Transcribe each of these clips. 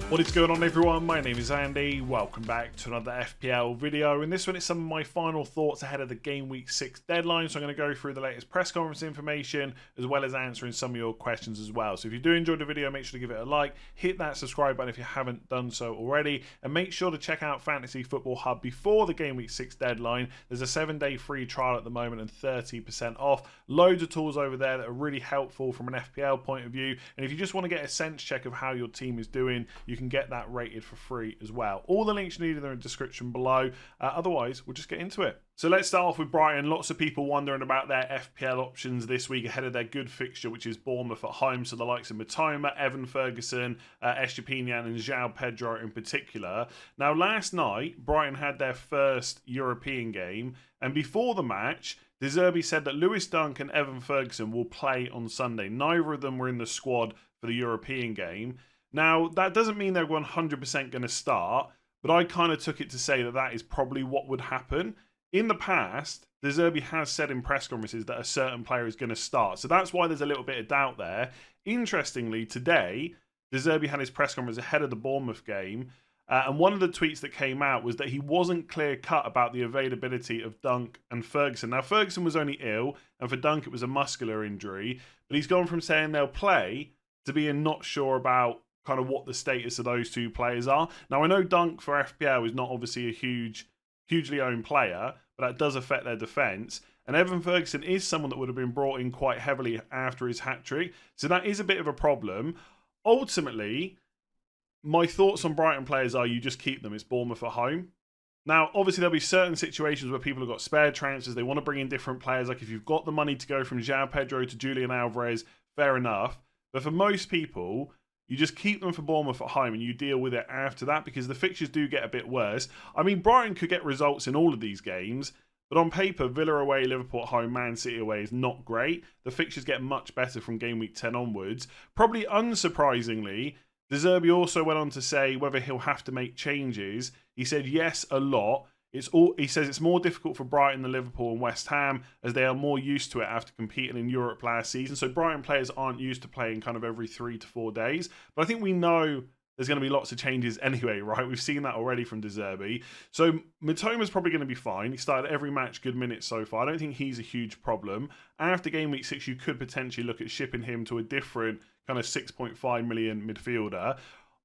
What is going on, everyone? My name is Andy. Welcome back to another FPL video. In this one, it's some of my final thoughts ahead of the Game Week 6 deadline. So I'm going to go through the latest press conference information as well as answering some of your questions as well. So if you do enjoy the video, make sure to give it a like, hit that subscribe button if you haven't done so already, and make sure to check out Fantasy Football Hub before the Game Week 6 deadline. There's a 7-day free trial at the moment and 30% off. Loads of tools over there that are really helpful from an FPL point of view. And if you just want to get a sense check of how your team is doing, you can get that rated for free as well. All the links needed are in the description below. Otherwise, we'll just get into it. So let's start off with Brighton. Lots of people wondering about their FPL options this week ahead of their good fixture, which is Bournemouth at home. So the likes of Mitoma, Evan Ferguson, Estepinian and João Pedro in particular. Now, last night, Brighton had their first European game. And before the match, De Zerbi said that Lewis Dunk and Evan Ferguson will play on Sunday. Neither of them were in the squad for the European game. Now, that doesn't mean they're 100% going to start, but I kind of took it to say that that is probably what would happen. In the past, De Zerbi has said in press conferences that a certain player is going to start, so that's why there's a little bit of doubt there. Interestingly, today, De Zerbi had his press conference ahead of the Bournemouth game, and one of the tweets that came out was that he wasn't clear-cut about the availability of Dunk and Ferguson. Now, Ferguson was only ill, and for Dunk it was a muscular injury, but he's gone from saying they'll play to being not sure about kind of what the status of those two players are. Now, I know Dunk for FPL is not obviously a hugely owned player, but that does affect their defence. And Evan Ferguson is someone that would have been brought in quite heavily after his hat-trick. So that is a bit of a problem. Ultimately, my thoughts on Brighton players are you just keep them. It's Bournemouth at home. Now, obviously, there'll be certain situations where people have got spare transfers. They want to bring in different players. Like if you've got the money to go from João Pedro to Julian Alvarez, fair enough. But for most people, you just keep them for Bournemouth at home and you deal with it after that because the fixtures do get a bit worse. I mean, Brighton could get results in all of these games, but on paper, Villa away, Liverpool at home, Man City away is not great. The fixtures get much better from Game Week 10 onwards. Probably unsurprisingly, De Zerbi also went on to say whether he'll have to make changes. He said yes, a lot. He says it's more difficult for Brighton than Liverpool and West Ham as they are more used to it after competing in Europe last season. So Brighton players aren't used to playing kind of every 3 to 4 days. But I think we know there's going to be lots of changes anyway, right? We've seen that already from De Zerbi. So Mitoma's probably going to be fine. He started every match good minutes so far. I don't think he's a huge problem. After Game Week 6, you could potentially look at shipping him to a different kind of 6.5 million midfielder.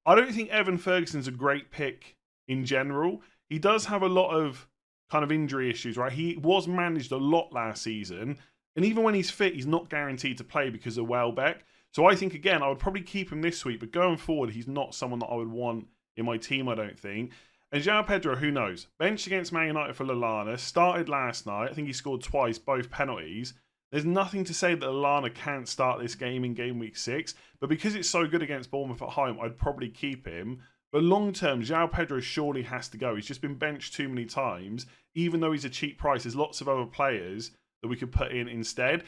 I don't think Evan Ferguson's a great pick in general. He does have a lot of kind of injury issues, right? He was managed a lot last season. And even when he's fit, he's not guaranteed to play because of Welbeck. So I think, again, I would probably keep him this week. But going forward, he's not someone that I would want in my team, I don't think. And João Pedro, who knows? Benched against Man United for Lallana. Started last night. I think he scored twice, both penalties. There's nothing to say that Lallana can't start this game in Game Week 6. But because it's so good against Bournemouth at home, I'd probably keep him. But long term, João Pedro surely has to go. He's just been benched too many times. Even though he's a cheap price, there's lots of other players that we could put in instead.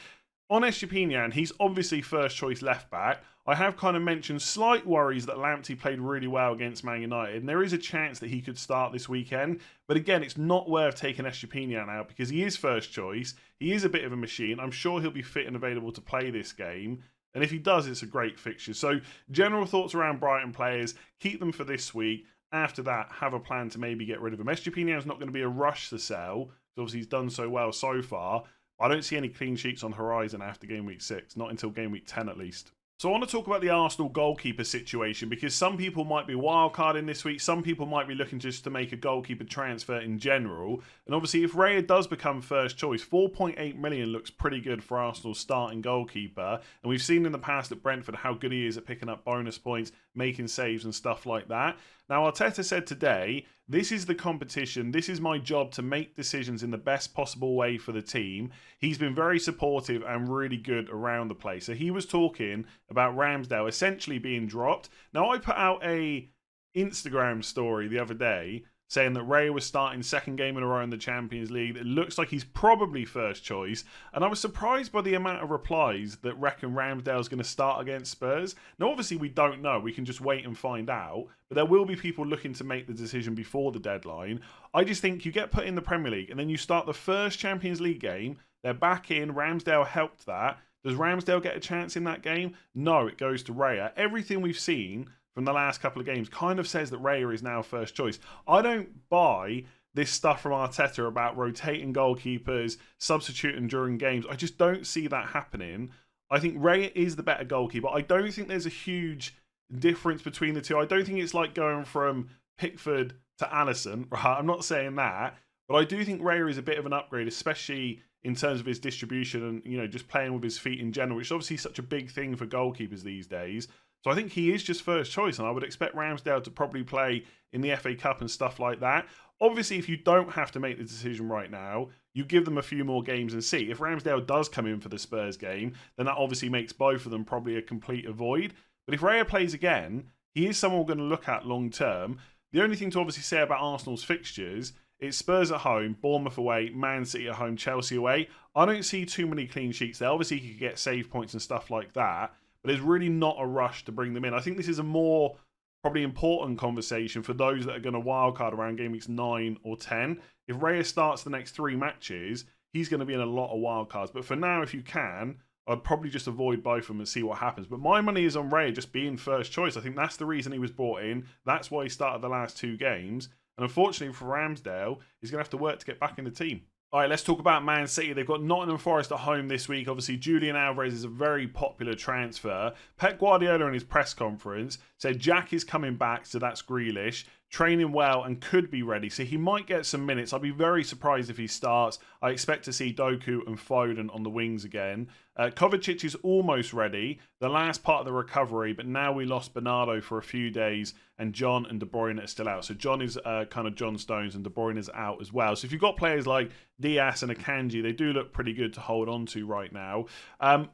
On Estepinian, he's obviously first choice left back. I have kind of mentioned slight worries that Lamptey played really well against Man United. And there is a chance that he could start this weekend. But again, it's not worth taking Estepinian out because he is first choice. He is a bit of a machine. I'm sure he'll be fit and available to play this game. And if he does, it's a great fixture. So general thoughts around Brighton players, keep them for this week. After that, have a plan to maybe get rid of him. Estepinian's not going to be a rush to sell, because obviously he's done so well so far. I don't see any clean sheets on the horizon after Game Week 6, not until Game Week 10 at least. So I want to talk about the Arsenal goalkeeper situation because some people might be wildcarding this week. Some people might be looking just to make a goalkeeper transfer in general. And obviously if Raya does become first choice, 4.8 million looks pretty good for Arsenal's starting goalkeeper. And we've seen in the past at Brentford how good he is at picking up bonus points, making saves and stuff like that. Now Arteta said today, this is the competition. This is my job to make decisions in the best possible way for the team. He's been very supportive and really good around the place. So he was talking about Ramsdale essentially being dropped. Now I put out a Instagram story the other day saying that Raya was starting second game in a row in the Champions League. It looks like he's probably first choice. And I was surprised by the amount of replies that reckon Ramsdale's going to start against Spurs. Now, obviously, we don't know. We can just wait and find out. But there will be people looking to make the decision before the deadline. I just think you get put in the Premier League and then you start the first Champions League game. They're back in. Ramsdale helped that. Does Ramsdale get a chance in that game? No, it goes to Raya. Everything we've seen from the last couple of games kind of says that Raya is now first choice. I don't buy this stuff from Arteta about rotating goalkeepers, substituting during games. I just don't see that happening. I think Raya is the better goalkeeper. I don't think there's a huge difference between the two. I don't think it's like going from Pickford to Alisson, right? I'm not saying that, but I do think Raya is a bit of an upgrade, especially in terms of his distribution and, you know, just playing with his feet in general, which is obviously such a big thing for goalkeepers these days. So I think he is just first choice, and I would expect Ramsdale to probably play in the FA Cup and stuff like that. Obviously, if you don't have to make the decision right now, you give them a few more games and see. If Ramsdale does come in for the Spurs game, then that obviously makes both of them probably a complete avoid. But if Raya plays again, he is someone we're going to look at long term. The only thing to obviously say about Arsenal's fixtures, it's Spurs at home, Bournemouth away, Man City at home, Chelsea away. I don't see too many clean sheets there. Obviously, he could get save points and stuff like that, but there's really not a rush to bring them in. I think this is a more probably important conversation for those that are going to wildcard around game weeks 9 or 10. If Raya starts the next 3 matches, he's going to be in a lot of wildcards. But for now, if you can, I'd probably just avoid both of them and see what happens. But my money is on Raya just being first choice. I think that's the reason he was brought in. That's why he started the last 2 games. And unfortunately for Ramsdale, he's going to have to work to get back in the team. All right, let's talk about Man City. They've got Nottingham Forest at home this week. Obviously, Julian Alvarez is a very popular transfer. Pep Guardiola in his press conference said Jack is coming back, so that's Grealish, training well and could be ready. So he might get some minutes. I'd be very surprised if he starts. I expect to see Doku and Foden on the wings again. Kovacic is almost ready, the last part of the recovery, but now we lost Bernardo for a few days, and John and De Bruyne are still out. So John is kind of John Stones, and De Bruyne is out as well. So if you've got players like Diaz and Akanji, they do look pretty good to hold on to right now.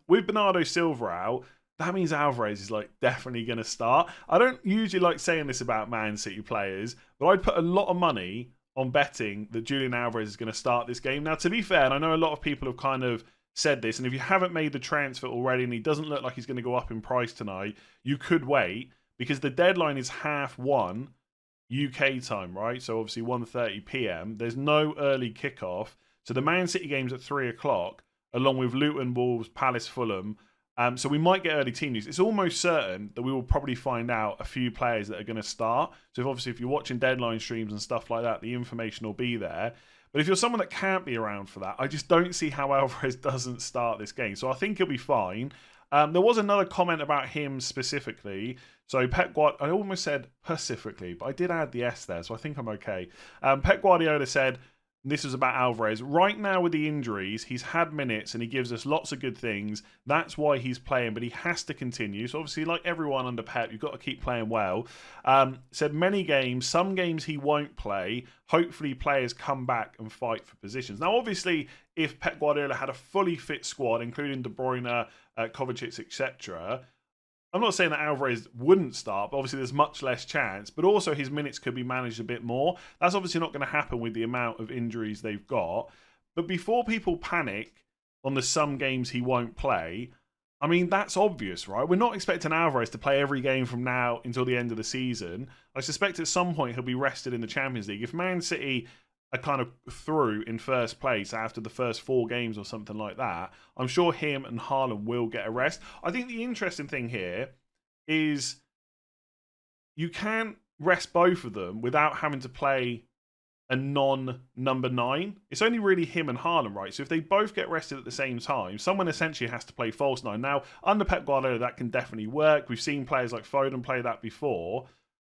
With Bernardo Silva out, that means Alvarez is like definitely going to start. I don't usually like saying this about Man City players, but I'd put a lot of money on betting that Julian Alvarez is going to start this game. Now, to be fair, and I know a lot of people have kind of said this, and if you haven't made the transfer already and he doesn't look like he's going to go up in price tonight, you could wait because the deadline is 1:30 UK time, right? So obviously 1:30 PM. There's no early kickoff. So the Man City game's at 3 o'clock, along with Luton, Wolves, Palace, Fulham. So we might get early team news. It's almost certain that we will probably find out a few players that are going to start. So if you're watching deadline streams and stuff like that, the information will be there. But if you're someone that can't be around for that, I just don't see how Alvarez doesn't start this game. So I think he'll be fine. There was another comment about him specifically. So Pep Guardiola, I almost said specifically, but I did add the S there, so I think I'm okay. Pep Guardiola said, this is about Alvarez. Right now with the injuries, he's had minutes and he gives us lots of good things. That's why he's playing, but he has to continue. So obviously, like everyone under Pep, you've got to keep playing well. Said many games, some games he won't play. Hopefully players come back and fight for positions. Now, obviously, if Pep Guardiola had a fully fit squad, including De Bruyne, Kovacic, etc., I'm not saying that Alvarez wouldn't start, but obviously there's much less chance. But also his minutes could be managed a bit more. That's obviously not going to happen with the amount of injuries they've got. But before people panic on the some games he won't play, I mean, that's obvious, right? We're not expecting Alvarez to play every game from now until the end of the season. I suspect at some point he'll be rested in the Champions League. If Man City are kind of through in first place after the first 4 games or something like that, I'm sure him and Haaland will get a rest. I think the interesting thing here is you can rest both of them without having to play a non-number 9. It's only really him and Haaland, right? So if they both get rested at the same time, someone essentially has to play false 9. Now, under Pep Guardiola, that can definitely work. We've seen players like Foden play that before.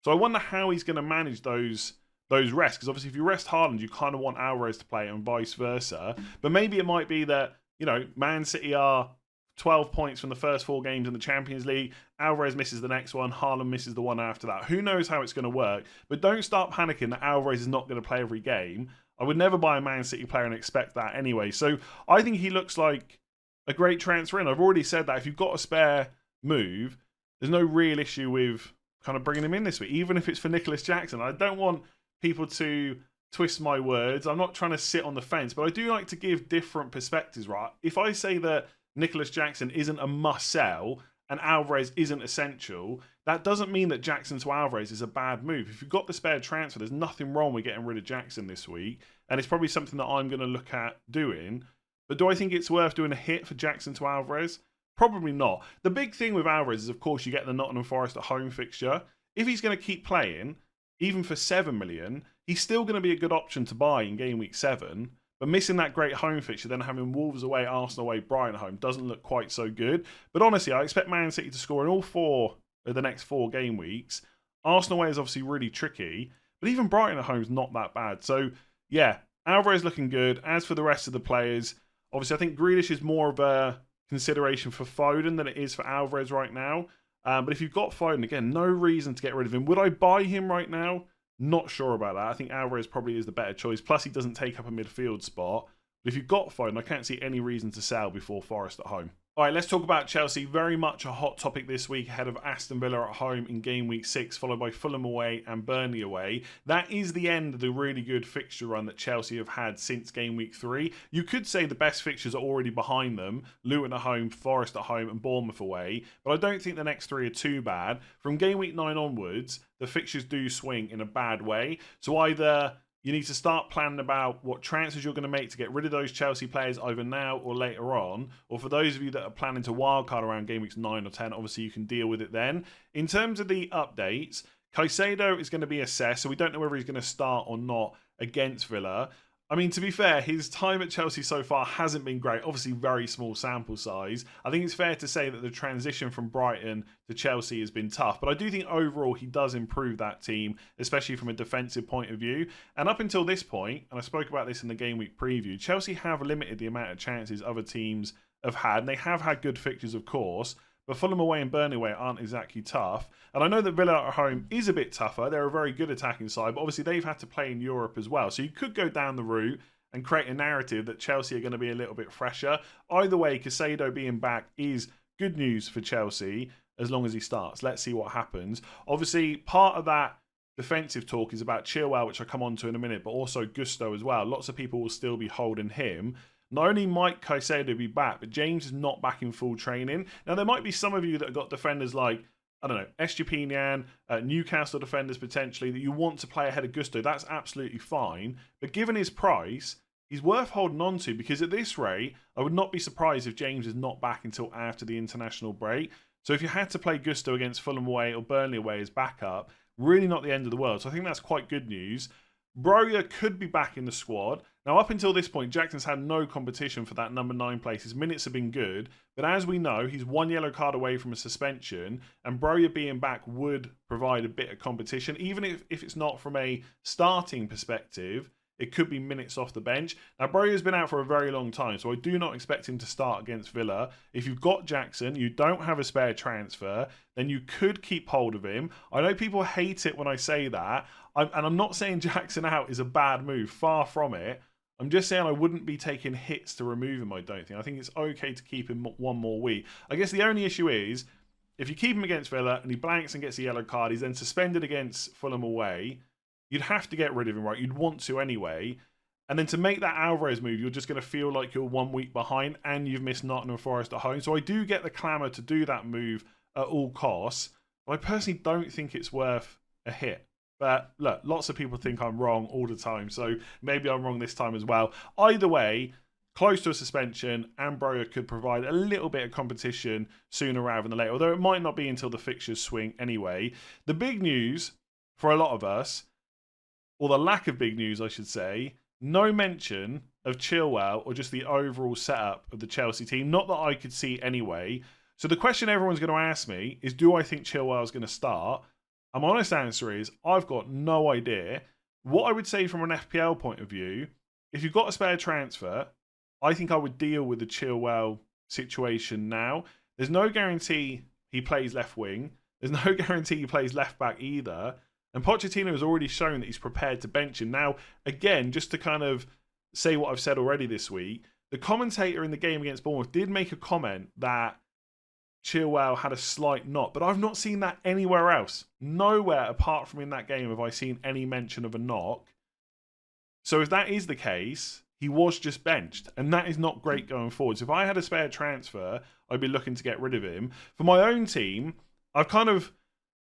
So I wonder how he's going to manage those rests, because obviously if you rest Haaland, you kind of want Alvarez to play and vice versa. But maybe it might be that, you know, Man City are 12 points from the first 4 games in the Champions League. Alvarez misses the next one. Haaland misses the one after that. Who knows how it's going to work? But don't start panicking that Alvarez is not going to play every game. I would never buy a Man City player and expect that anyway. So I think he looks like a great transfer in. I've already said that if you've got a spare move, there's no real issue with kind of bringing him in this week, even if it's for Nicholas Jackson. I don't want people to twist my words. I'm not trying to sit on the fence, but I do like to give different perspectives, right? If I say that Nicholas Jackson isn't a must-sell and Alvarez isn't essential, that doesn't mean that Jackson to Alvarez is a bad move. If you've got the spare transfer, there's nothing wrong with getting rid of Jackson this week, and it's probably something that I'm going to look at doing. But do I think it's worth doing a hit for Jackson to Alvarez? Probably not. The big thing with Alvarez is, of course, you get the Nottingham Forest at home fixture. If he's going to keep playing, even for 7 million, he's still going to be a good option to buy in game week 7. But missing that great home fixture, then having Wolves away, Arsenal away, Brighton home, doesn't look quite so good. But honestly, I expect Man City to score in all 4 of the next 4 game weeks. Arsenal away is obviously really tricky, but even Brighton at home is not that bad. So, yeah, Alvarez looking good. As for the rest of the players, obviously I think Grealish is more of a consideration for Foden than it is for Alvarez right now. But if you've got Foden, again, no reason to get rid of him. Would I buy him right now? Not sure about that. I think Alvarez probably is the better choice. Plus, he doesn't take up a midfield spot. But if you've got Foden, I can't see any reason to sell before Forest at home. All right, let's talk about Chelsea. Very much a hot topic this week ahead of Aston Villa at home in game week 6, followed by Fulham away and Burnley away. That is the end of the really good fixture run that Chelsea have had since game week 3. You could say the best fixtures are already behind them. Luton at home, Forest at home and Bournemouth away. But I don't think the next 3 are too bad. From game week 9 onwards, the fixtures do swing in a bad way. So either you need to start planning about what transfers you're going to make to get rid of those Chelsea players either now or later on. Or for those of you that are planning to wildcard around game weeks 9 or 10, obviously you can deal with it then. In terms of the updates, Caicedo is going to be assessed, so we don't know whether he's going to start or not against Villa. I mean, to be fair, his time at Chelsea so far hasn't been great. Obviously, very small sample size. I think it's fair to say that the transition from Brighton to Chelsea has been tough. But I do think overall he does improve that team, especially from a defensive point of view. And up until this point, and I spoke about this in the game week preview, Chelsea have limited the amount of chances other teams have had. And they have had good fixtures, of course. But Fulham away and Burnley away aren't exactly tough. And I know that Villa at home is a bit tougher. They're a very good attacking side, but obviously they've had to play in Europe as well. So you could go down the route and create a narrative that Chelsea are going to be a little bit fresher. Either way, Caicedo being back is good news for Chelsea as long as he starts. Let's see what happens. Obviously, part of that defensive talk is about Chilwell, which I'll come on to in a minute, but also Gusto as well. Lots of people will still be holding him. Not only might Caicedo be back, but James is not back in full training. Now, there might be some of you that have got defenders like, I don't know, Estupinian, Newcastle defenders potentially, that you want to play ahead of Gusto. That's absolutely fine. But given his price, he's worth holding on to because at this rate, I would not be surprised if James is not back until after the international break. So if you had to play Gusto against Fulham away or Burnley away as backup, really not the end of the world. So I think that's quite good news. Broja could be back in the squad. Now, up until this point, Jackson's had no competition for that number 9 place. His minutes have been good, but as we know, he's 1 yellow card away from a suspension, and Broja being back would provide a bit of competition, even if it's not from a starting perspective. It could be minutes off the bench. Now, Broja's been out for a very long time, so I do not expect him to start against Villa. If you've got Jackson, you don't have a spare transfer, then you could keep hold of him. I know people hate it when I say that, and I'm not saying Jackson out is a bad move. Far from it. I'm just saying I wouldn't be taking hits to remove him, I don't think. I think it's okay to keep him 1 more week. I guess the only issue is, if you keep him against Villa and he blanks and gets a yellow card, he's then suspended against Fulham away. You'd have to get rid of him, right? You'd want to anyway. And then to make that Alvarez move, you're just going to feel like you're 1 week behind and you've missed Nottingham Forest at home. So I do get the clamour to do that move at all costs. But I personally don't think it's worth a hit. But look, lots of people think I'm wrong all the time. So maybe I'm wrong this time as well. Either way, close to a suspension, and Broja could provide a little bit of competition sooner rather than later. Although it might not be until the fixtures swing anyway. The big news for a lot of us, or the lack of big news, I should say, no mention of Chilwell or just the overall setup of the Chelsea team. Not that I could see anyway. So the question everyone's going to ask me is, do I think Chilwell is going to start? My honest answer is, I've got no idea. What I would say from an FPL point of view, if you've got a spare transfer, I think I would deal with the Chilwell situation now. There's no guarantee he plays left wing. There's no guarantee he plays left back either. And Pochettino has already shown that he's prepared to bench him. Now, again, just to kind of say what I've said already this week, the commentator in the game against Bournemouth did make a comment that Chilwell had a slight knock, but I've not seen that anywhere else. Nowhere apart from in that game have I seen any mention of a knock. So if that is the case, he was just benched, and that is not great going forward. So if I had a spare transfer, I'd be looking to get rid of him. For my own team, I've kind of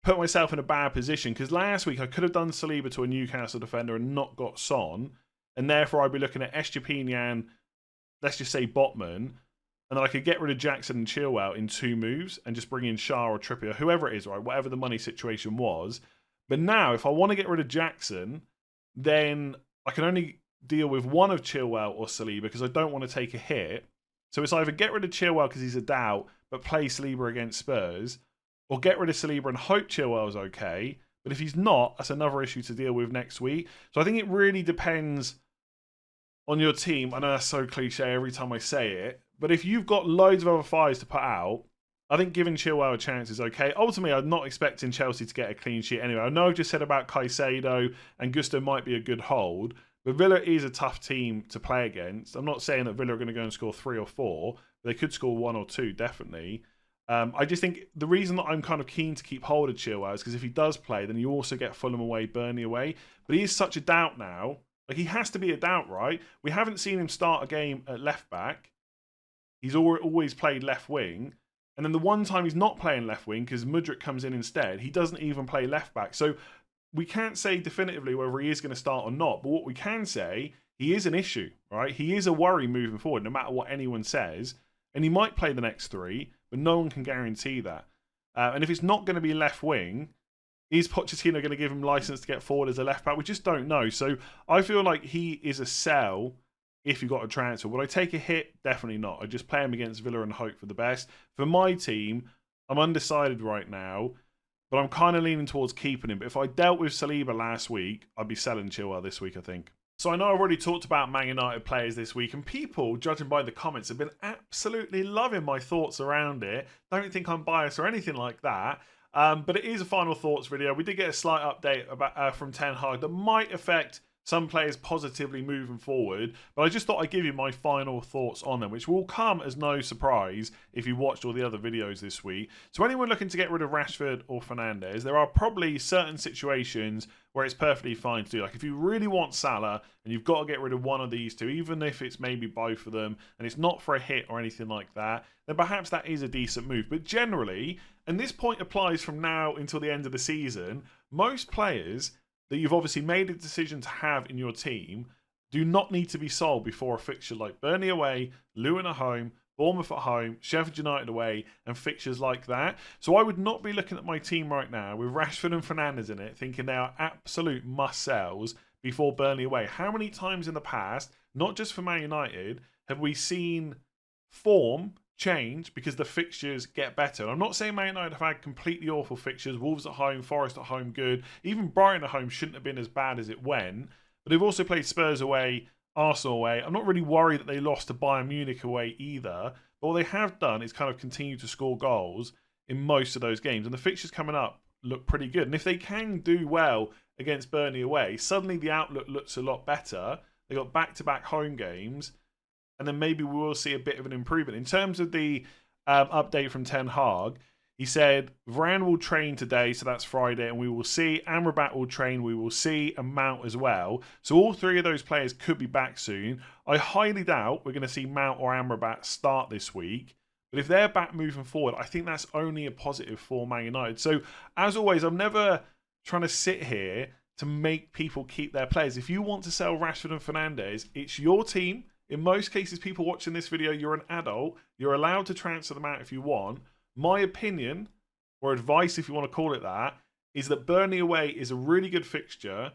put myself in a bad position because last week I could have done Saliba to a Newcastle defender and not got Son, and therefore I'd be looking at Estupinian, let's just say Botman, and then I could get rid of Jackson and Chilwell in 2 moves and just bring in Shah or Trippier, whoever it is, right? Whatever the money situation was. But now, if I want to get rid of Jackson, then I can only deal with one of Chilwell or Saliba because I don't want to take a hit. So it's either get rid of Chilwell because he's a doubt, but play Saliba against Spurs, or get rid of Saliba and hope Chilwell's okay. But if he's not, that's another issue to deal with next week. So I think it really depends on your team. I know that's so cliche every time I say it, but if you've got loads of other fires to put out, I think giving Chilwell a chance is okay. Ultimately, I'm not expecting Chelsea to get a clean sheet anyway. I know I've just said about Caicedo and Gusto might be a good hold, but Villa is a tough team to play against. I'm not saying that Villa are going to go and score 3 or 4, but they could score 1 or 2, definitely. I just think the reason that I'm kind of keen to keep hold of Chilwell is because if he does play, then you also get Fulham away, Burnley away. But he is such a doubt now. Like, he has to be a doubt, right? We haven't seen him start a game at left back. He's always played left wing. And then the one time he's not playing left wing, because Mudryk comes in instead, he doesn't even play left back. So we can't say definitively whether he is going to start or not. But what we can say, he is an issue, right? He is a worry moving forward, no matter what anyone says. And he might play the next 3, but no one can guarantee that. And if it's not going to be left wing, is Pochettino going to give him license to get forward as a left back? We just don't know. So I feel like he is a sell if you got a transfer. Would I take a hit? Definitely not. I just play him against Villa and hope for the best. For my team, I'm undecided right now, but I'm kind of leaning towards keeping him. But if I dealt with Saliba last week, I'd be selling Chilwell this week, I think. So I know I've already talked about Man United players this week, and people, judging by the comments, have been absolutely loving my thoughts around it. Don't think I'm biased or anything like that. But it is a final thoughts video. We did get a slight update about from Ten Hag that might affect some players positively moving forward, but I just thought I'd give you my final thoughts on them, which will come as no surprise if you watched all the other videos this week. So anyone looking to get rid of Rashford or Fernandes, there are probably certain situations where it's perfectly fine to do. Like if you really want Salah and you've got to get rid of one of these two, even if it's maybe both of them and it's not for a hit or anything like that, then perhaps that is a decent move. But generally, and this point applies from now until the end of the season, most players that you've obviously made a decision to have in your team do not need to be sold before a fixture like Burnley away, Luton at home, Bournemouth at home, Sheffield United away, and fixtures like that. So I would not be looking at my team right now with Rashford and Fernandes in it, thinking they are absolute must-sells before Burnley away. How many times in the past, not just for Man United, have we seen form change because the fixtures get better? And I'm not saying Man United have had completely awful fixtures. Wolves at home, Forest at home, good. Even Brighton at home shouldn't have been as bad as it went. But they've also played Spurs away, Arsenal away. I'm not really worried that they lost to Bayern Munich away either. But what they have done is kind of continue to score goals in most of those games. And the fixtures coming up look pretty good. And if they can do well against Burnley away, suddenly the outlook looks a lot better. They got back-to-back home games. And then maybe we will see a bit of an improvement. In terms of the update from Ten Hag, he said, Varane will train today, so that's Friday, and we will see. Amrabat will train, we will see, and Mount as well. So all 3 of those players could be back soon. I highly doubt we're going to see Mount or Amrabat start this week. But if they're back moving forward, I think that's only a positive for Man United. So, as always, I'm never trying to sit here to make people keep their players. If you want to sell Rashford and Fernandes, it's your team. In most cases, people watching this video, you're an adult. You're allowed to transfer them out if you want. My opinion, or advice if you want to call it that, is that Burnley away is a really good fixture.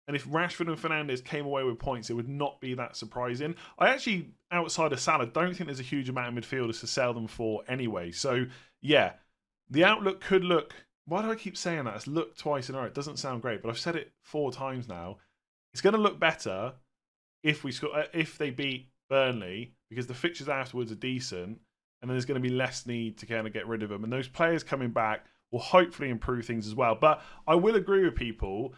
And if Rashford and Fernandes came away with points, it would not be that surprising. I actually, outside of Salah, don't think there's a huge amount of midfielders to sell them for anyway. So, yeah, the outlook could look... Why do I keep saying that? It's looked twice in a row. It doesn't sound great, but I've said it 4 times now. It's going to look better if they beat Burnley, because the fixtures afterwards are decent, and then there's going to be less need to kind of get rid of them. And those players coming back will hopefully improve things as well. But I will agree with people,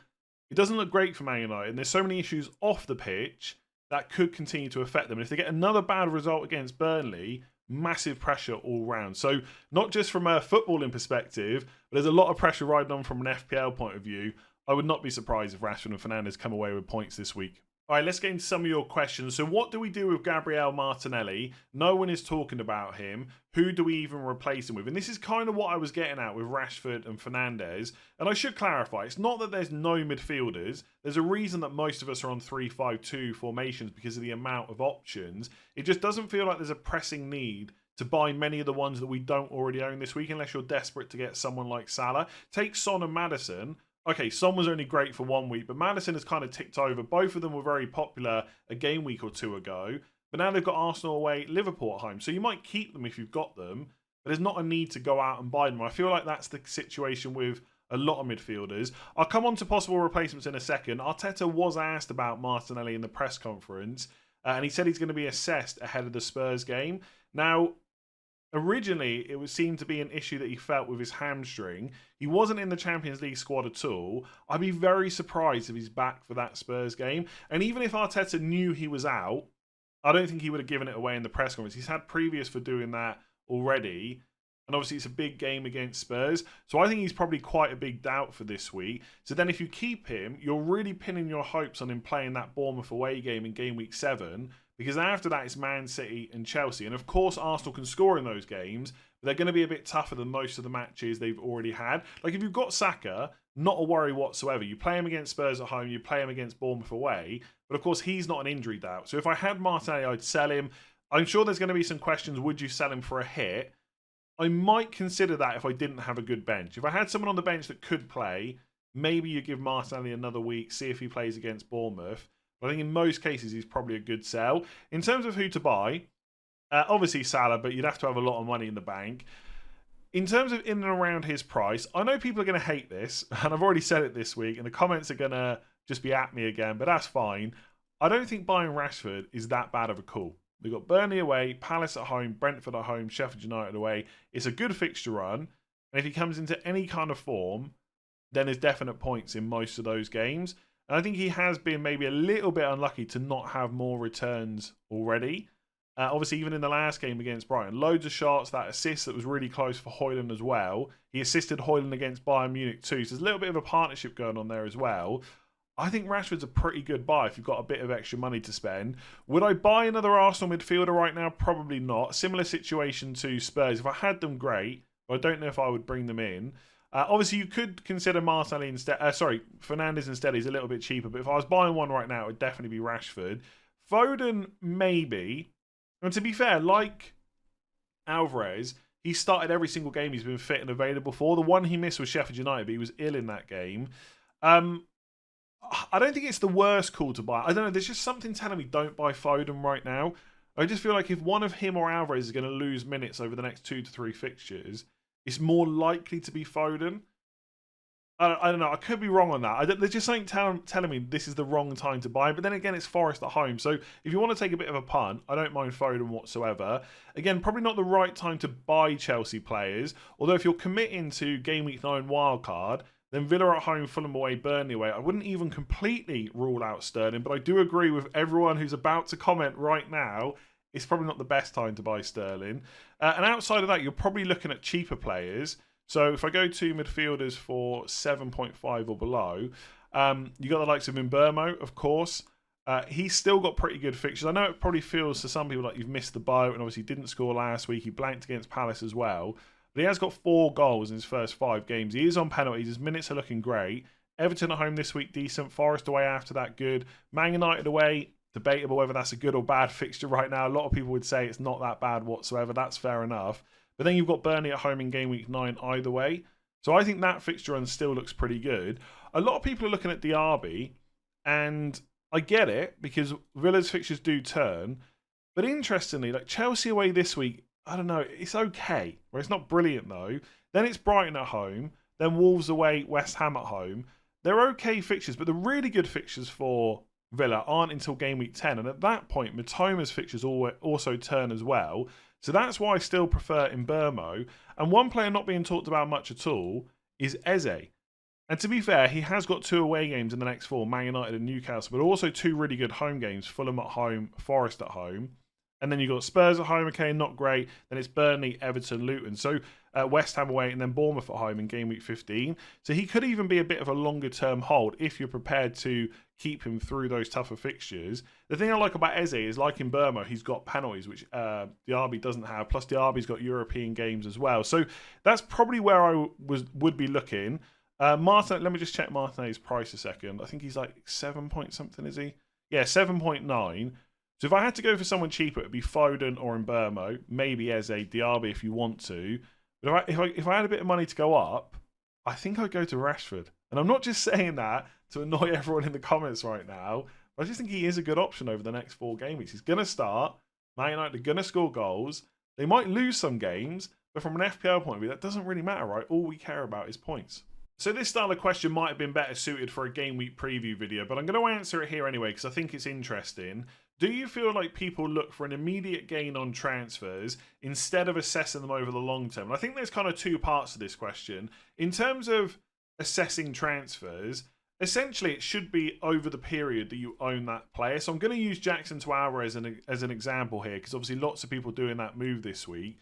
it doesn't look great for Man United, and there's so many issues off the pitch that could continue to affect them. And if they get another bad result against Burnley, massive pressure all round. So not just from a footballing perspective, but there's a lot of pressure riding on from an FPL point of view. I would not be surprised if Rashford and Fernandes come away with points this week. All right, let's get into some of your questions. So what do we do with Gabriel Martinelli? No one is talking about him. Who do we even replace him with? And this is kind of what I was getting at with Rashford and Fernandes. And I should clarify, it's not that there's no midfielders. There's a reason that most of us are on 3-5-2 formations because of the amount of options. It just doesn't feel like there's a pressing need to buy many of the ones that we don't already own this week, unless you're desperate to get someone like Salah. Take Son and Maddison. Okay, Son was only great for 1 week, but Maddison has kind of ticked over. Both of them were very popular a game week or two ago, but now they've got Arsenal away, Liverpool at home. So you might keep them if you've got them, but there's not a need to go out and buy them. I feel like that's the situation with a lot of midfielders. I'll come on to possible replacements in a second. Arteta was asked about Martinelli in the press conference, and he said he's going to be assessed ahead of the Spurs game. Now, originally, it seemed to be an issue that he felt with his hamstring. He wasn't in the Champions League squad at all. I'd be very surprised if he's back for that Spurs game. And even if Arteta knew he was out, I don't think he would have given it away in the press conference. He's had previous for doing that already. And obviously, it's a big game against Spurs. So I think he's probably quite a big doubt for this week. So then if you keep him, you're really pinning your hopes on him playing that Bournemouth away game in game week 7. Because after that, it's Man City and Chelsea. And of course, Arsenal can score in those games. But they're going to be a bit tougher than most of the matches they've already had. Like, if you've got Saka, not a worry whatsoever. You play him against Spurs at home. You play him against Bournemouth away. But of course, he's not an injury doubt. So if I had Martinelli, I'd sell him. I'm sure there's going to be some questions. Would you sell him for a hit? I might consider that if I didn't have a good bench. If I had someone on the bench that could play, maybe you give Martinelli another week, see if he plays against Bournemouth. But I think in most cases, he's probably a good sell. In terms of who to buy, obviously Salah, but you'd have to have a lot of money in the bank. In terms of in and around his price, I know people are going to hate this, and I've already said it this week, and the comments are going to just be at me again, but that's fine. I don't think buying Rashford is that bad of a call. They've got Burnley away, Palace at home, Brentford at home, Sheffield United away. It's a good fixture run. And if he comes into any kind of form, then there's definite points in most of those games. And I think he has been maybe a little bit unlucky to not have more returns already. Obviously, even in the last game against Brighton, loads of shots, that assist that was really close for Højlund as well. He assisted Højlund against Bayern Munich too. So there's a little bit of a partnership going on there as well. I think Rashford's a pretty good buy if you've got a bit of extra money to spend. Would I buy another Arsenal midfielder right now? Probably not. Similar situation to Spurs. If I had them, great. But I don't know if I would bring them in. Obviously, you could consider Martinelli instead. Fernandes instead. He's a little bit cheaper. But if I was buying one right now, it would definitely be Rashford. Foden, maybe. And to be fair, like Alvarez, he started every single game he's been fit and available for. The one he missed was Sheffield United, but he was ill in that game. I don't think it's the worst call to buy. I don't know. There's just something telling me don't buy Foden right now. I just feel like if one of him or Alvarez is going to lose minutes over the next 2 to 3 fixtures, it's more likely to be Foden. I don't know. I could be wrong on that. There's just something telling me this is the wrong time to buy. But then again, it's Forest at home. So if you want to take a bit of a punt, I don't mind Foden whatsoever. Again, probably not the right time to buy Chelsea players. Although if you're committing to Game Week 9 wildcard, then Villa at home, Fulham away, Burnley away. I wouldn't even completely rule out Sterling, but I do agree with everyone who's about to comment right now. It's probably not the best time to buy Sterling. And outside of that, you're probably looking at cheaper players. So if I go to midfielders for 7.5 or below, you got the likes of Mbeumo, of course. He's still got pretty good fixtures. I know it probably feels to some people like you've missed the boat, and obviously didn't score last week. He blanked against Palace as well. But he has got 4 goals in his first 5 games. He is on penalties. His minutes are looking great. Everton at home this week, decent. Forest away after that, good. Man United away, debatable whether that's a good or bad fixture right now. A lot of people would say it's not that bad whatsoever. That's fair enough. But then you've got Burnley at home in Game Week 9 either way. So I think that fixture run still looks pretty good. A lot of people are looking at Diaby, and I get it because Villa's fixtures do turn. But interestingly, like Chelsea away this week, I don't know, it's okay. Well, it's not brilliant though. Then it's Brighton at home. Then Wolves away, West Ham at home. They're okay fixtures, but the really good fixtures for Villa aren't until Game Week 10. And at that point, Mitoma's fixtures also turn as well. So that's why I still prefer Mbeumo. And one player not being talked about much at all is Eze. And to be fair, he has got 2 away games in the next 4, Man United and Newcastle, but also 2 really good home games, Fulham at home, Forest at home. And then you've got Spurs at home, okay, not great. Then it's Burnley, Everton, Luton. So West Ham away and then Bournemouth at home in Game Week 15. So he could even be a bit of a longer-term hold if you're prepared to keep him through those tougher fixtures. The thing I like about Eze is, like in Burma, he's got penalties, which Diaby doesn't have. Plus, Diaby's got European games as well. So that's probably where I would be looking. Martin, let me just check Martinelli's price a second. I think he's like 7 point something, is he? Yeah, 7.9. So if I had to go for someone cheaper, it would be Foden or Mbermo, maybe Eze, Diaby if you want to. But if I had a bit of money to go up, I think I'd go to Rashford. And I'm not just saying that to annoy everyone in the comments right now. I just think he is a good option over the next 4 game weeks. He's going to start. Man United are going to score goals. They might lose some games, but from an FPL point of view, that doesn't really matter, right? All we care about is points. So this style of question might have been better suited for a game week preview video, but I'm going to answer it here anyway because I think it's interesting. Do you feel like people look for an immediate gain on transfers instead of assessing them over the long term? And I think there's kind of 2 parts to this question. In terms of assessing transfers, essentially it should be over the period that you own that player. So I'm going to use Jackson to Alvarez as an example here because obviously lots of people doing that move this week.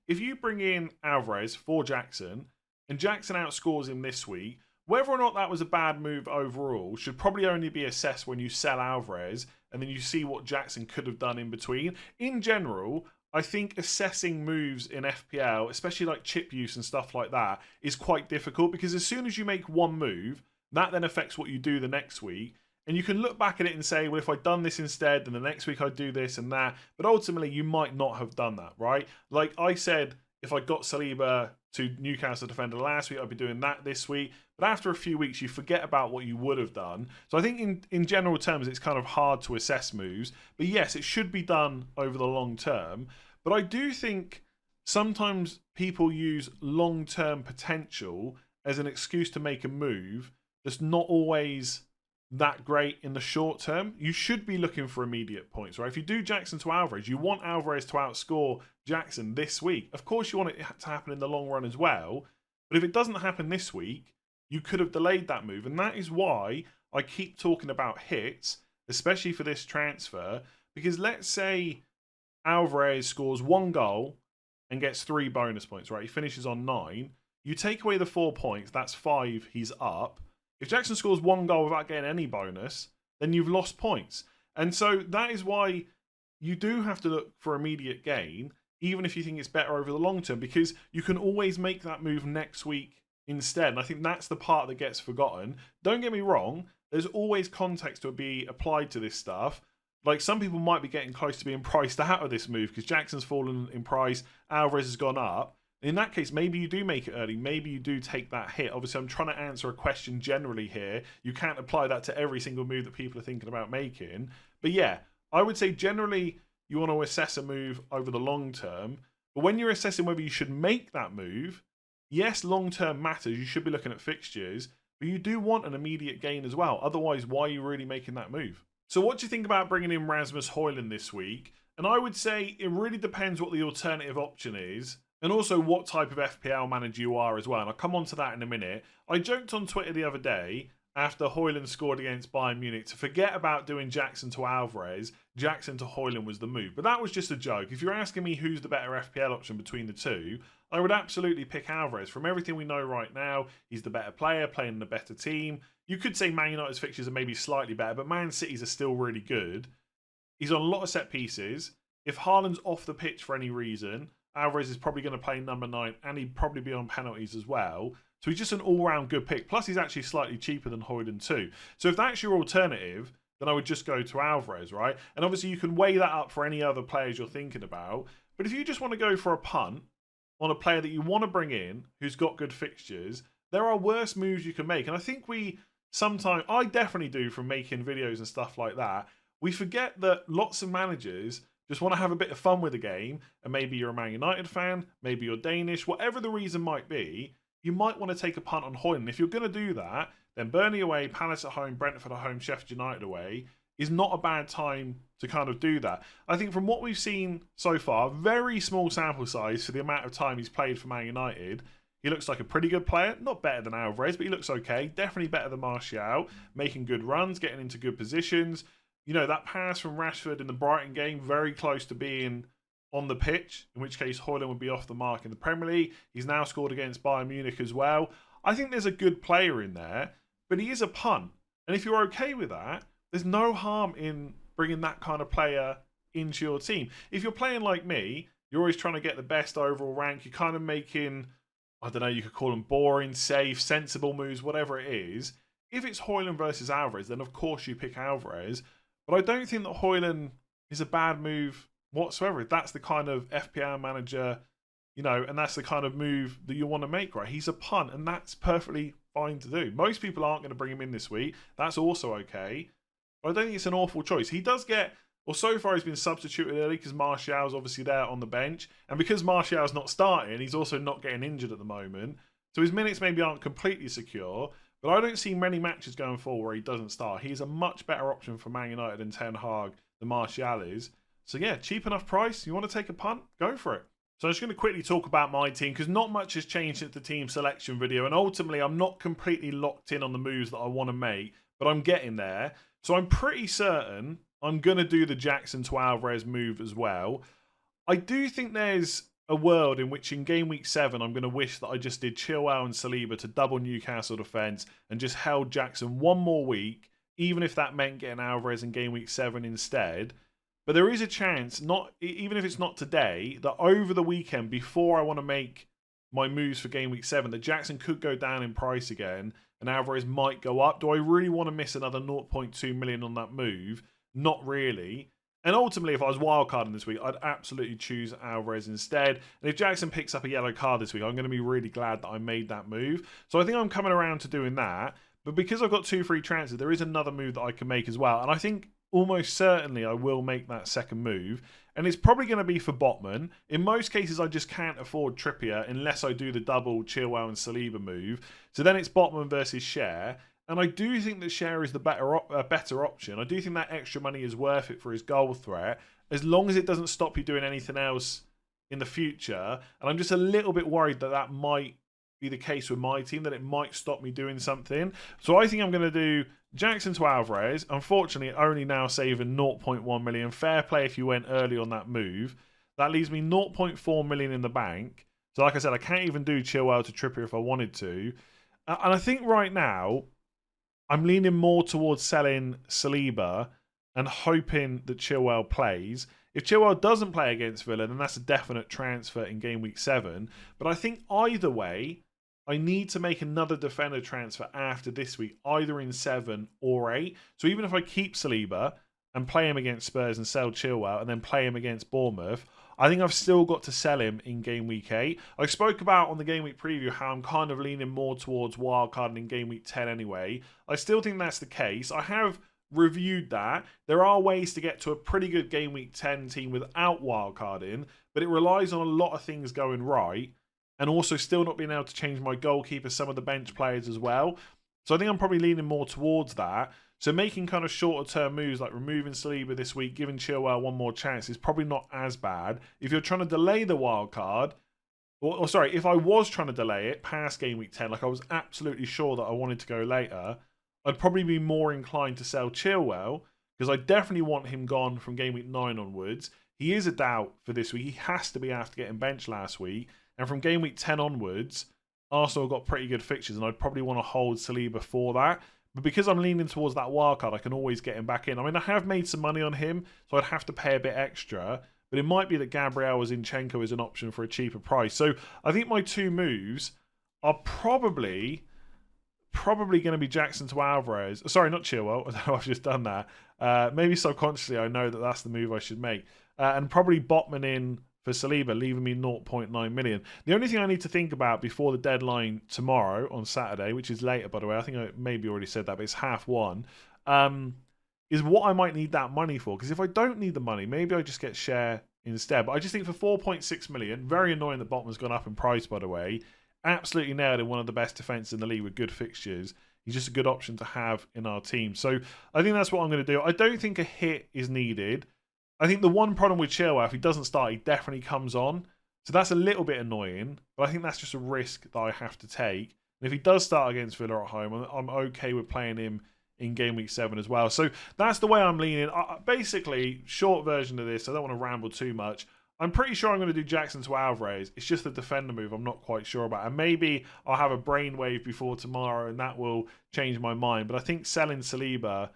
If you bring in Alvarez for Jackson and Jackson outscores him this week, whether or not that was a bad move overall should probably only be assessed when you sell Alvarez and then you see what Jackson could have done in between. In general, I think assessing moves in FPL, especially like chip use and stuff like that, is quite difficult because as soon as you make one move, that then affects what you do the next week. And you can look back at it and say, well, if I'd done this instead, then the next week I'd do this and that. But ultimately, you might not have done that, right? Like I said, if I got Saliba to Newcastle defender last week, I'd be doing that this week. But after a few weeks, you forget about what you would have done. So I think in general terms, it's kind of hard to assess moves. But yes, it should be done over the long term. But I do think sometimes people use long-term potential as an excuse to make a move that's not always that great in the short term. You should be looking for immediate points, right? If you do Jackson to Alvarez, you want Alvarez to outscore Jackson this week. Of course, you want it to happen in the long run as well. But if it doesn't happen this week, you could have delayed that move. And that is why I keep talking about hits, especially for this transfer. Because let's say Alvarez scores 1 goal and gets 3 bonus points, right? He finishes on 9. You take away the 4 points, that's 5, he's up. If Jackson scores 1 goal without getting any bonus, then you've lost points. And so that is why you do have to look for immediate gain, even if you think it's better over the long term, because you can always make that move next week instead. And I think that's the part that gets forgotten. Don't get me wrong, there's always context to be applied to this stuff. Like some people might be getting close to being priced out of this move because Jackson's fallen in price, Alvarez has gone up. In that case, maybe you do make it early. Maybe you do take that hit. Obviously, I'm trying to answer a question generally here. You can't apply that to every single move that people are thinking about making. But yeah, I would say generally you want to assess a move over the long term. But when you're assessing whether you should make that move, yes, long term matters. You should be looking at fixtures. But you do want an immediate gain as well. Otherwise, why are you really making that move? So what do you think about bringing in Rasmus Højlund this week? And I would say it really depends what the alternative option is. And also what type of FPL manager you are as well. And I'll come on to that in a minute. I joked on Twitter the other day after Højlund scored against Bayern Munich to forget about doing Jackson to Alvarez. Jackson to Højlund was the move. But that was just a joke. If you're asking me who's the better FPL option between the two, I would absolutely pick Alvarez. From everything we know right now, he's the better player, playing in a better team. You could say Man United's fixtures are maybe slightly better, but Man City's are still really good. He's on a lot of set pieces. If Haaland's off the pitch for any reason, Alvarez is probably going to play number 9 and he'd probably be on penalties as well. So he's just an all-round good pick. Plus, he's actually slightly cheaper than Højlund too. So if that's your alternative, then I would just go to Alvarez, right? And obviously, you can weigh that up for any other players you're thinking about. But if you just want to go for a punt on a player that you want to bring in who's got good fixtures, there are worse moves you can make. And I think I definitely do from making videos and stuff like that. We forget that lots of managers just want to have a bit of fun with the game, and maybe you're a Man United fan, maybe you're Danish, whatever the reason might be, you might want to take a punt on Højlund. If you're going to do that, then Burnley away, Palace at home, Brentford at home, Sheffield United away is not a bad time to kind of do that. I think from what we've seen so far, very small sample size for the amount of time he's played for Man United, he looks like a pretty good player. Not better than Alvarez, but he looks okay. Definitely better than Martial, making good runs, getting into good positions. You know, that pass from Rashford in the Brighton game, very close to being on the pitch, in which case Højlund would be off the mark in the Premier League. He's now scored against Bayern Munich as well. I think there's a good player in there, but he is a punt. And if you're okay with that, there's no harm in bringing that kind of player into your team. If you're playing like me, you're always trying to get the best overall rank. You're kind of making, I don't know, you could call them boring, safe, sensible moves, whatever it is. If it's Højlund versus Alvarez, then of course you pick Alvarez. But I don't think that Højlund is a bad move whatsoever. That's the kind of FPL manager, and that's the kind of move that you want to make, right? He's a punt, and that's perfectly fine to do. Most people aren't going to bring him in this week. That's also okay. But I don't think it's an awful choice. He does get, well, so far he's been substituted early because Martial's obviously there on the bench. And because Martial's not starting, he's also not getting injured at the moment. So his minutes maybe aren't completely secure. But I don't see many matches going forward where he doesn't start. He's a much better option for Man United and Ten Hag than Martial is. So yeah, cheap enough price. You want to take a punt? Go for it. So I'm just going to quickly talk about my team because not much has changed since the team selection video. And ultimately, I'm not completely locked in on the moves that I want to make, but I'm getting there. So I'm pretty certain I'm going to do the Jackson to Alvarez move as well. I do think there's a world in which in game week 7, I'm going to wish that I just did Chilwell and Saliba to double Newcastle defence and just held Jackson one more week, even if that meant getting Alvarez in game week 7 instead. But there is a chance, not even if it's not today, that over the weekend, before I want to make my moves for game week 7, that Jackson could go down in price again and Alvarez might go up. Do I really want to miss another 0.2 million on that move? Not really. And ultimately, if I was wildcarding this week, I'd absolutely choose Alvarez instead. And if Jackson picks up a yellow card this week, I'm going to be really glad that I made that move. So I think I'm coming around to doing that. But because I've got 2 free transfers, there is another move that I can make as well. And I think almost certainly I will make that second move. And it's probably going to be for Botman. In most cases, I just can't afford Trippier unless I do the double Chilwell and Saliba move. So then it's Botman versus Cher. And I do think that Cher is the better option. I do think that extra money is worth it for his goal threat, as long as it doesn't stop you doing anything else in the future. And I'm just a little bit worried that that might be the case with my team, that it might stop me doing something. So I think I'm going to do Jackson to Alvarez. Unfortunately, only now saving 0.1 million. Fair play if you went early on that move. That leaves me 0.4 million in the bank. So like I said, I can't even do Chilwell to Trippier if I wanted to. And I think right now, I'm leaning more towards selling Saliba and hoping that Chilwell plays. If Chilwell doesn't play against Villa, then that's a definite transfer in game week 7. But I think either way, I need to make another defender transfer after this week, either in 7 or 8. So even if I keep Saliba and play him against Spurs and sell Chilwell and then play him against Bournemouth, I think I've still got to sell him in game week 8. I spoke about on the game week preview how I'm kind of leaning more towards wildcarding in game week 10 anyway. I still think that's the case. I have reviewed that. There are ways to get to a pretty good game week 10 team without wildcarding, but it relies on a lot of things going right and also still not being able to change my goalkeeper, some of the bench players as well. So I think I'm probably leaning more towards that. So making kind of shorter term moves like removing Saliba this week, giving Chilwell one more chance is probably not as bad. If you're trying to delay the wild card, or sorry, if I was trying to delay it past game week 10, like I was absolutely sure that I wanted to go later, I'd probably be more inclined to sell Chilwell because I definitely want him gone from game week 9 onwards. He is a doubt for this week. He has to be after getting benched last week. And from game week 10 onwards, Arsenal got pretty good fixtures and I'd probably want to hold Saliba for that. But because I'm leaning towards that wild card, I can always get him back in. I mean, I have made some money on him, so I'd have to pay a bit extra. But it might be that Gabriel Zinchenko is an option for a cheaper price. So I think my 2 moves are probably going to be Jackson to Alvarez. Sorry, not Chilwell. I know I've just done that. Maybe subconsciously I know that that's the move I should make. And probably Botman in for Saliba, leaving me 0.9 million. The only thing I need to think about before the deadline tomorrow on Saturday, which is later, by the way, I think I maybe already said that, but it's 1:30, is what I might need that money for. Because if I don't need the money, maybe I just get Cher instead. But I just think for 4.6 million, very annoying that Botman's gone up in price, by the way. Absolutely nailed in one of the best defences in the league with good fixtures. He's just a good option to have in our team. So I think that's what I'm going to do. I don't think a hit is needed. I think the one problem with Chilwell, if he doesn't start, he definitely comes on. So that's a little bit annoying, but I think that's just a risk that I have to take. And if he does start against Villa at home, I'm okay with playing him in game week 7 as well. So that's the way I'm leaning. Basically, short version of this, I don't want to ramble too much. I'm pretty sure I'm going to do Jackson to Alvarez. It's just the defender move I'm not quite sure about. And maybe I'll have a brainwave before tomorrow and that will change my mind. But I think selling Saliba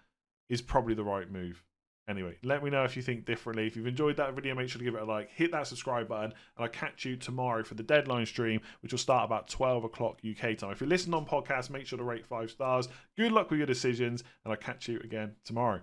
is probably the right move. Anyway, let me know if you think differently. If you've enjoyed that video, make sure to give it a like, hit that subscribe button, and I'll catch you tomorrow for the deadline stream, which will start about 12 o'clock UK time. If you're listening on podcast, make sure to rate 5 stars. Good luck with your decisions, and I'll catch you again tomorrow.